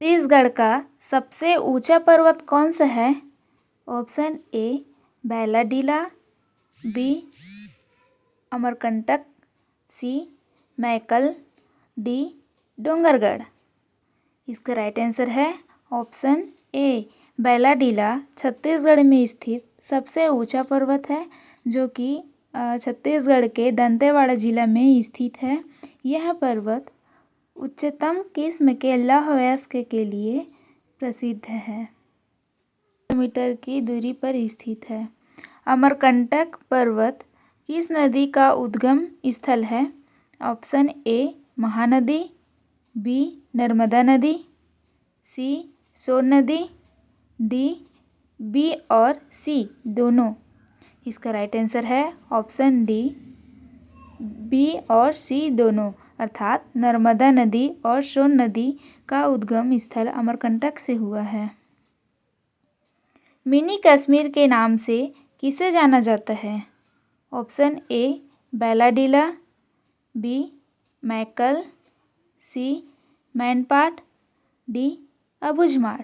छत्तीसगढ़ का सबसे ऊंचा पर्वत कौन सा है? Option A Bailadila, B Amarkantak, C Maikal, D Dongargarh. इसका राइट आंसर है ऑप्शन ए बैलाडीला छत्तीसगढ़ में स्थित सबसे ऊंचा पर्वत है, जो कि छत्तीसगढ़ के दंतेवाड़ा जिला में स्थित है। यह पर्वत उच्चतम किस्म के लौह अयस्क के लिए प्रसिद्ध है। किलोमीटर की दूरी पर स्थित है। अमरकंटक पर्वत किस नदी का उद्गम स्थल है? Option A Mahanadi, B Narmada नदी, सी सोन नदी, डी बी और सी दोनों। इसका राइट आंसर है ऑप्शन डी बी और सी दोनों, अर्थात नर्मदा नदी और सोन नदी का उद्गम स्थल अमरकंटक से हुआ है। मिनी कश्मीर के नाम से किसे जाना जाता है? Option A Bailadila, B Maikal, C Mainpat, D Abujhmad.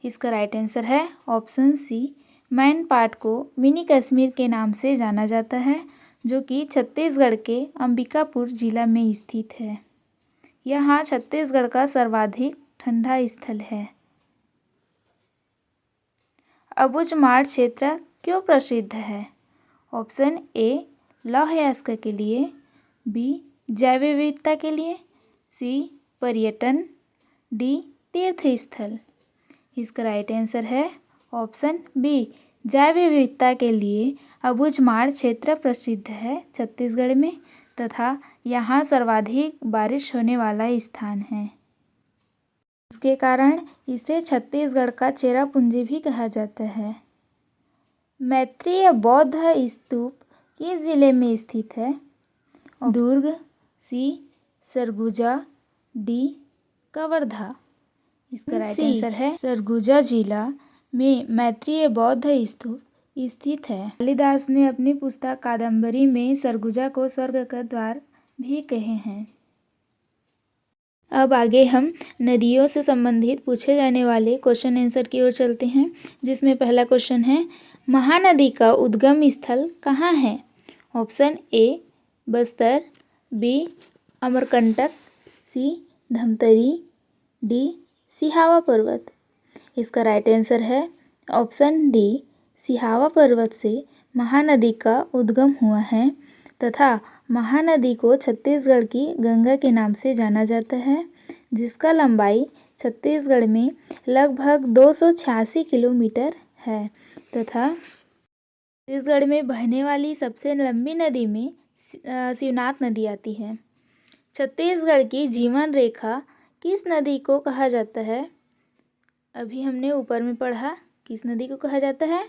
इसका राइट आंसर है ऑप्शन सी मैनपाट को मिनी कश्मीर के नाम से जाना जाता है, जो कि छत्तीसगढ़ के अंबिकापुर जिला में स्थित है। यहाँ छत्तीसगढ़ का सर्वाधिक ठंडा स्थल है। अबुझमाड़ क्षेत्र क्यों प्रसिद्ध है? ऑप्शन ए लौह अयस्क के लिए, बी जैव विविधता के लिए, सी पर्यटन, डी तीर्थ स्थल। इसका राइट आंसर है ऑप्शन बी जैव विविधता के लिए अबुझमाड़ क्षेत्र प्रसिद्ध है छत्तीसगढ़ में, तथा यहाँ सर्वाधिक बारिश होने वाला स्थान है। इसके कारण इसे छत्तीसगढ़ का चेरापूंजी भी कहा जाता है। मैत्रेय बौद्ध स्तूप किस जिले में स्थित है? दुर्ग, सी सरगुजा, डी कवर्धा। इसका राइट आंसर है सरगुजा जिला में मैत्रेय बौद्ध स्तूप स्थित है। कालिदास ने अपनी पुस्तक कादम्बरी में सरगुजा को स्वर्ग का द्वार भी कहे हैं। अब आगे हम नदियों से संबंधित पूछे जाने वाले क्वेश्चन आंसर की ओर चलते हैं, जिसमें पहला क्वेश्चन है महानदी का उद्गम स्थल कहाँ है? Option A Bastar, B Amarkantak, C Dhamtari, D Sihawa पर्वत। इसका राइट आंसर है ऑप्शन डी सिहावा पर्वत से महानदी का उद्गम हुआ है, तथा महानदी को छत्तीसगढ़ की गंगा के नाम से जाना जाता है, जिसका लंबाई छत्तीसगढ़ में लगभग 286 किलोमीटर है, तथा छत्तीसगढ़ में बहने वाली सबसे लंबी नदी में शिवनाथ नदी आती है। छत्तीसगढ़ की जीवन रेखा किस नदी को कहा जाता है? अभी हमने ऊपर में पढ़ा, किस नदी को कहा जाता है?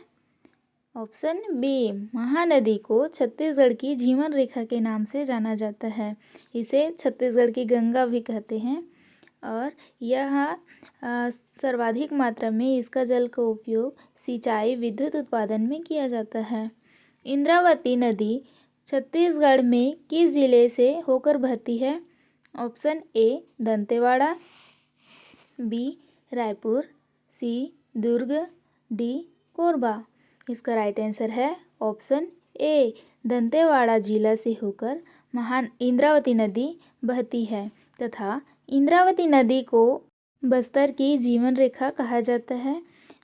ऑप्शन बी महानदी को छत्तीसगढ़ की जीवन रेखा के नाम से जाना जाता है। इसे छत्तीसगढ़ की गंगा भी कहते हैं, और यह सर्वाधिक मात्रा में इसका जल का उपयोग सिंचाई विद्युत उत्पादन में किया जाता है। इंद्रावती नदी छत्तीसगढ़ में किस जिले से होकर बहती है? Option A Dantewada, B Raipur, C Durg, D Korba. इसका राइट आंसर है ऑप्शन ए दंतेवाड़ा जिला से होकर महान इंद्रावती नदी बहती है, तथा इंद्रावती नदी को बस्तर की जीवन रेखा कहा जाता है,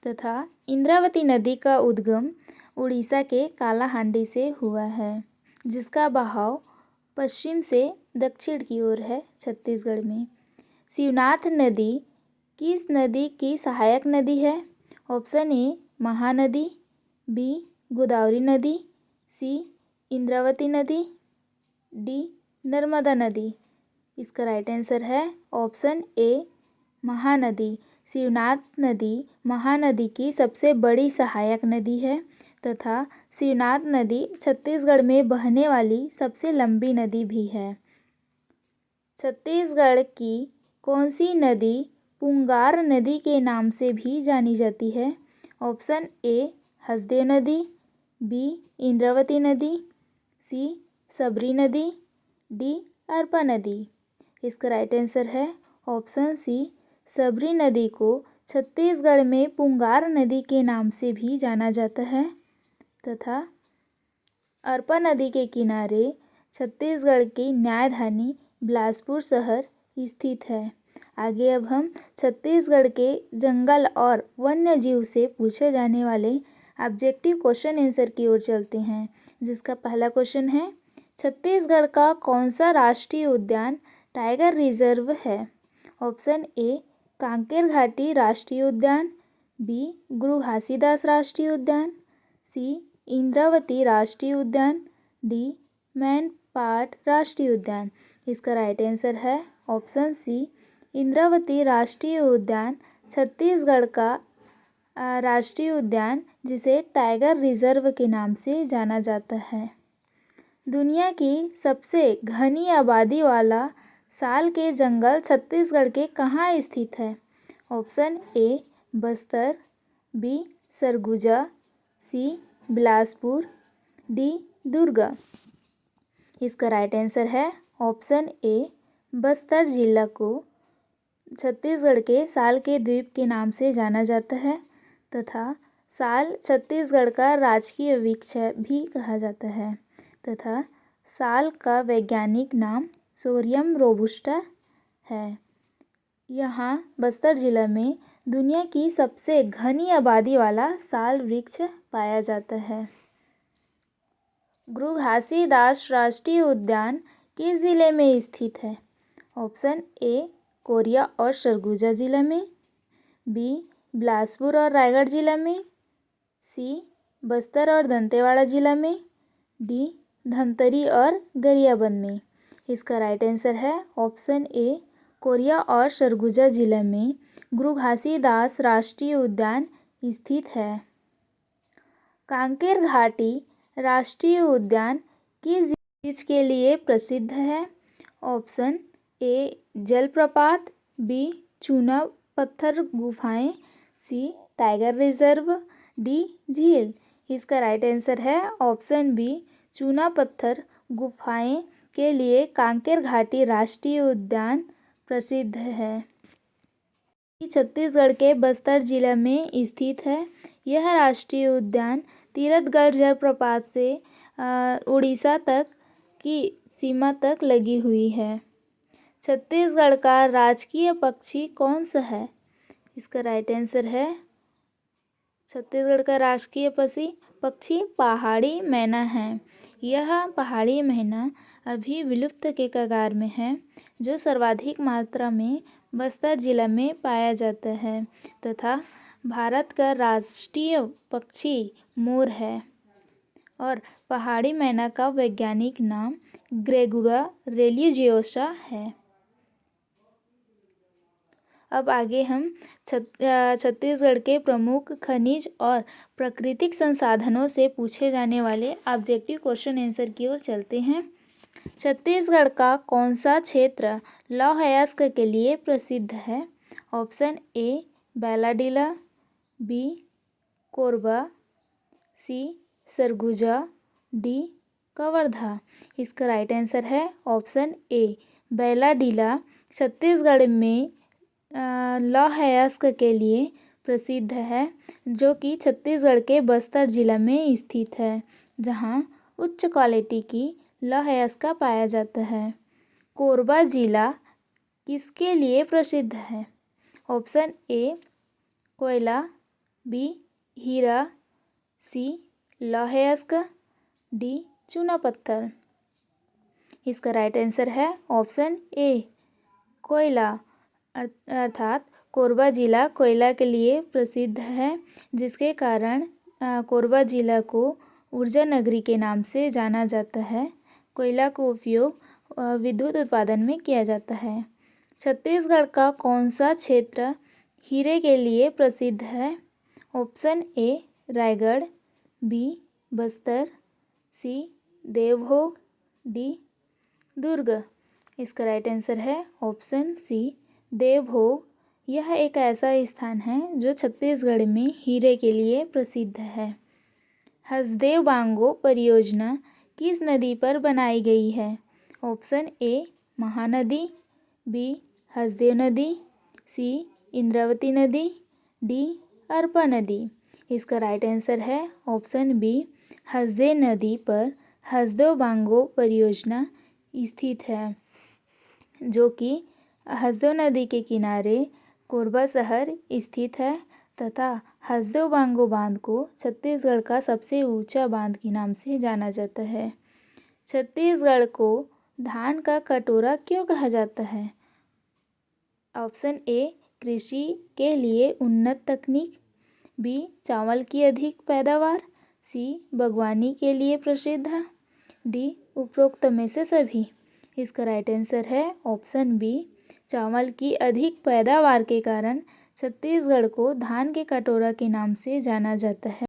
तथा इंद्रावती नदी का उद्गम उड़ीसा के कालाहांडी से हुआ है, जिसका बहाव पश्चिम से दक्षिण की ओर है छत्तीसगढ़ में। शिवनाथ नदी किस नदी की सहायक नदी है? Option A Mahanadi, B Godavari नदी, सी इंद्रावती नदी, डी नर्मदा नदी। इसका राइट आंसर है ऑप्शन ए महानदी। शिवनाथ नदी महानदी की सबसे बड़ी सहायक नदी है, तथा शिवनाथ नदी छत्तीसगढ़ में बहने वाली सबसे लंबी नदी भी है। छत्तीसगढ़ की कौन सी नदी पुंगार नदी के नाम से भी जानी जाती है? ऑप्शन ए हसदेव नदी, बी इंद्रावती नदी, सी सबरी नदी, डी अरपा नदी। इसका राइट आंसर है ऑप्शन सी सबरी नदी को छत्तीसगढ़ में पुंगार नदी के नाम से भी जाना जाता है तथा अरपा नदी के किनारे छत्तीसगढ़ की न्यायधानी बिलासपुर शहर स्थित है। आगे अब हम छत्तीसगढ़ के जंगल और वन्य जीव से पूछे जाने वाले ऑब्जेक्टिव क्वेश्चन आंसर की ओर चलते हैं, जिसका पहला क्वेश्चन है, छत्तीसगढ़ का कौन सा राष्ट्रीय उद्यान टाइगर रिजर्व है? ऑप्शन ए कांकेर घाटी राष्ट्रीय उद्यान, बी गुरु घासीदास राष्ट्रीय उद्यान, सी इंद्रावती राष्ट्रीय उद्यान, डी मैनपाट राष्ट्रीय उद्यान। इसका राइट आंसर है ऑप्शन सी इंद्रावती राष्ट्रीय उद्यान छत्तीसगढ़ का राष्ट्रीय उद्यान जिसे टाइगर रिजर्व के नाम से जाना जाता है। दुनिया की सबसे घनी आबादी वाला साल के जंगल छत्तीसगढ़ के कहाँ स्थित है? Option A Bastar, B Surguja, C Bilaspur, D Durg. इसका राइट आंसर है ऑप्शन ए बस्तर जिला को छत्तीसगढ़ के साल के द्वीप के नाम से जाना जाता है तथा साल छत्तीसगढ़ का राजकीय वृक्ष भी कहा जाता है तथा साल का वैज्ञानिक नाम सोरियम रोबुस्टा है। यहाँ बस्तर जिला में दुनिया की सबसे घनी आबादी वाला साल वृक्ष पाया जाता है। गुरु घासीदास राष्ट्रीय उद्यान किस जिले में स्थित है? ऑप्शन ए कोरिया और सरगुजा जिला में, बी बिलासपुर और रायगढ़ जिला में, सी बस्तर और दंतेवाड़ा जिला में, डी धमतरी और गरियाबंद में। इसका राइट आंसर है ऑप्शन ए कोरिया और सरगुजा जिला में गुरु घासीदास राष्ट्रीय उद्यान स्थित है। कांकेर घाटी राष्ट्रीय उद्यान किस चीज़ के लिए प्रसिद्ध है? ऑप्शन ए जलप्रपात, बी चूना पत्थर गुफाएं, सी टाइगर रिजर्व, डी झील। इसका राइट आंसर है ऑप्शन बी चूना पत्थर गुफाएं के लिए कांकेर घाटी राष्ट्रीय उद्यान प्रसिद्ध है। छत्तीसगढ़ के बस्तर जिला में स्थित है। यह राष्ट्रीय उद्यान तीरथगढ़ जलप्रपात से उड़ीसा तक की सीमा तक लगी हुई है। छत्तीसगढ़ का राजकीय पक्षी कौन सा है? इसका राइट आंसर है छत्तीसगढ़ का राजकीय पक्षी पहाड़ी मैना है। यह पहाड़ी मैना अभी विलुप्त के कगार में है, जो सर्वाधिक मात्रा में बस्तर जिला में पाया जाता है तथा भारत का राष्ट्रीय पक्षी मोर है और पहाड़ी मैना का वैज्ञानिक नाम ग्रेगुरा रेलिजियोसा है। अब आगे हम छत्तीसगढ़ के प्रमुख खनिज और प्राकृतिक संसाधनों से पूछे जाने वाले ऑब्जेक्टिव क्वेश्चन आंसर की ओर चलते हैं। छत्तीसगढ़ का कौन सा क्षेत्र लौह अयस्क के लिए प्रसिद्ध है? Option A Bailadila, B Korba, C Surguja, D Kawardha. इसका राइट आंसर है ऑप्शन ए बैलाडीला छत्तीसगढ़ में लौह अयस्क के लिए प्रसिद्ध है, जो कि छत्तीसगढ़ के बस्तर जिला में स्थित है, जहाँ उच्च क्वालिटी की लौह अयस्क पाया जाता है। कोरबा जिला किसके लिए प्रसिद्ध है? ऑप्शन ए कोयला, बी हीरा, सी लौह अयस्क, डी चूना पत्थर। इसका राइट आंसर है ऑप्शन ए कोयला, अर्थात कोरबा जिला कोयला के लिए प्रसिद्ध है, जिसके कारण कोरबा जिला को ऊर्जा नगरी के नाम से जाना जाता है। कोयला का उपयोग विद्युत उत्पादन में किया जाता है। छत्तीसगढ़ का कौन सा क्षेत्र हीरे के लिए प्रसिद्ध है? Option A Raigarh, B Bastar, C Devbhog, D Durg. इसका राइट आंसर है ऑप्शन सी देवभोग। यह एक ऐसा स्थान है जो छत्तीसगढ़ में हीरे के लिए प्रसिद्ध है। हसदेव बांगो परियोजना किस नदी पर बनाई गई है? Option A Mahanadi, B Hasdeo नदी, सी इंद्रावती नदी, डी अरपा नदी। इसका राइट आंसर है ऑप्शन बी, हसदेव नदी पर हसदेव बांगो परियोजना स्थित है, जो कि हसदेव नदी के किनारे कोरबा शहर स्थित है तथा हसदेव बांगो बांध को छत्तीसगढ़ का सबसे ऊंचा बांध के नाम से जाना जाता है। छत्तीसगढ़ को धान का कटोरा क्यों कहा जाता है? ऑप्शन ए, कृषि के लिए उन्नत तकनीक, बी, चावल की अधिक पैदावार, सी, बागवानी के लिए प्रसिद्ध है, डी, उपरोक्त में से सभी। इसका राइट आंसर है ऑप्शन बी, चावल की अधिक पैदावार के कारण छत्तीसगढ़ को धान के कटोरा के नाम से जाना जाता है।